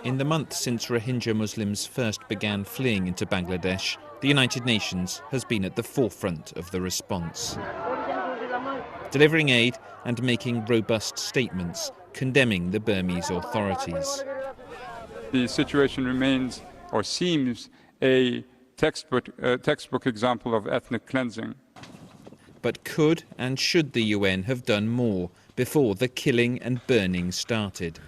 In the month since Rohingya Muslims first began fleeing into Bangladesh, the United Nations has been at the forefront of the response, delivering aid and making robust statements condemning the Burmese authorities. The situation remains, or seems, a textbook example of ethnic cleansing. But could and should the UN have done more before the killing and burning started?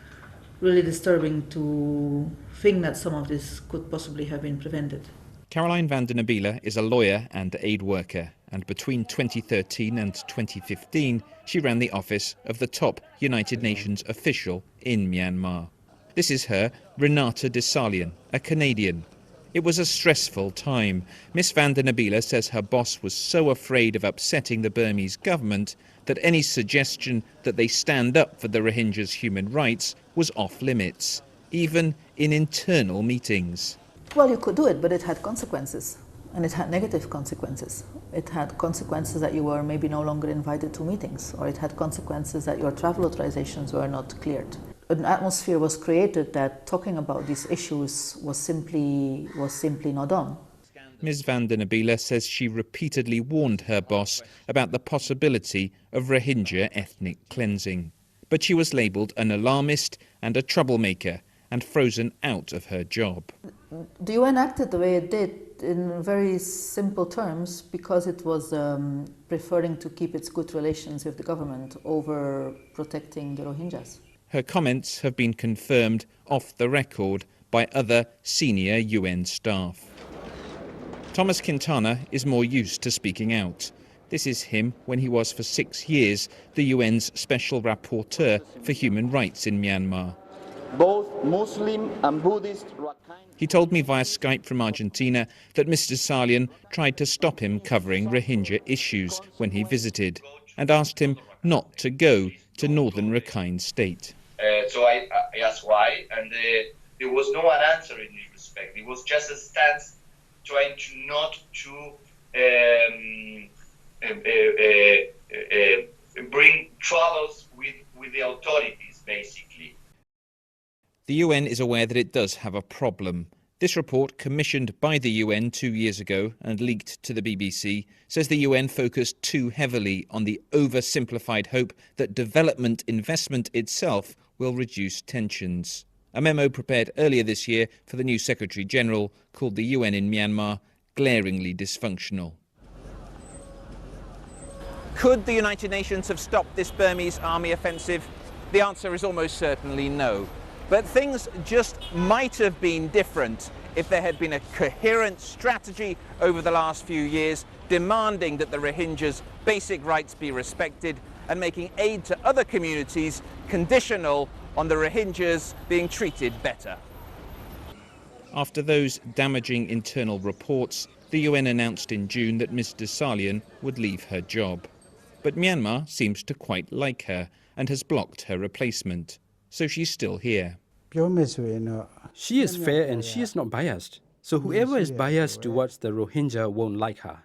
Really disturbing to think that some of this could possibly have been prevented. Caroline van den Abele is a lawyer and aid worker, and between 2013 and 2015 she ran the office of the top United Nations official in Myanmar. This is her Renata Dessalien, a Canadian. It was a stressful time. Miss van den Abele says her boss was so afraid of upsetting the Burmese government that any suggestion that they stand up for the Rohingyas' human rights was off limits, even in internal meetings. Well, you could do it, but it had consequences, and it had negative consequences. It had consequences that you were maybe no longer invited to meetings, or it had consequences that your travel authorizations were not cleared. An atmosphere was created that talking about these issues was simply not done. Ms van den Abele says she repeatedly warned her boss about the possibility of Rohingya ethnic cleansing. But she was labelled an alarmist and a troublemaker and frozen out of her job. The UN acted the way it did in very simple terms because it was preferring to keep its good relations with the government over protecting the Rohingyas. Her comments have been confirmed off the record by other senior UN staff. Thomas Quintana is more used to speaking out. This is him when he was for 6 years the UN's Special Rapporteur for Human Rights in Myanmar. Both Muslim and Buddhist. He told me via Skype from Argentina that Mr. Dessalien tried to stop him covering Rohingya issues when he visited and asked him not to go to northern Rakhine State. So I asked why, and there was no one answer in this respect. It was just a stance trying to not to bring troubles with the authorities, basically. The UN is aware that it does have a problem. This report, commissioned by the UN 2 years ago and leaked to the BBC, says the UN focused too heavily on the oversimplified hope that development investment itself will reduce tensions. A memo prepared earlier this year for the new Secretary-General called the UN in Myanmar glaringly dysfunctional. Could the United Nations have stopped this Burmese army offensive? The answer is almost certainly no. But things just might have been different if there had been a coherent strategy over the last few years demanding that the Rohingyas' basic rights be respected and making aid to other communities conditional on the Rohingyas being treated better. After those damaging internal reports, the UN announced in June that Ms Dessalien would leave her job. But Myanmar seems to quite like her and has blocked her replacement. So she's still here. She is fair and she is not biased. So whoever is biased towards the Rohingya won't like her.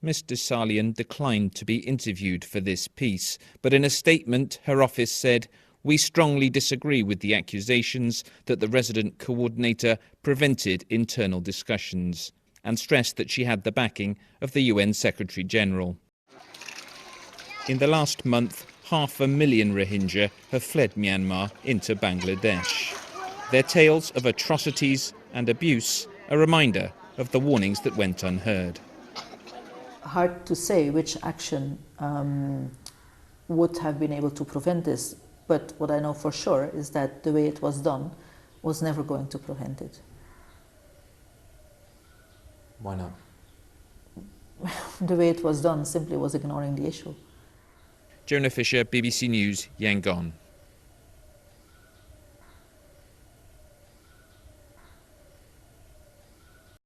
Ms Dessalien declined to be interviewed for this piece, but in a statement her office said, "We strongly disagree with the accusations that the resident coordinator prevented internal discussions," and stressed that she had the backing of the UN Secretary-General. In the last month, 500,000 Rohingya have fled Myanmar into Bangladesh. Their tales of atrocities and abuse a reminder of the warnings that went unheard. Hard to say which action would have been able to prevent this, but what I know for sure is that the way it was done was never going to prevent it. Why not? The way it was done simply was ignoring the issue. Jonah Fisher, BBC News, Yangon.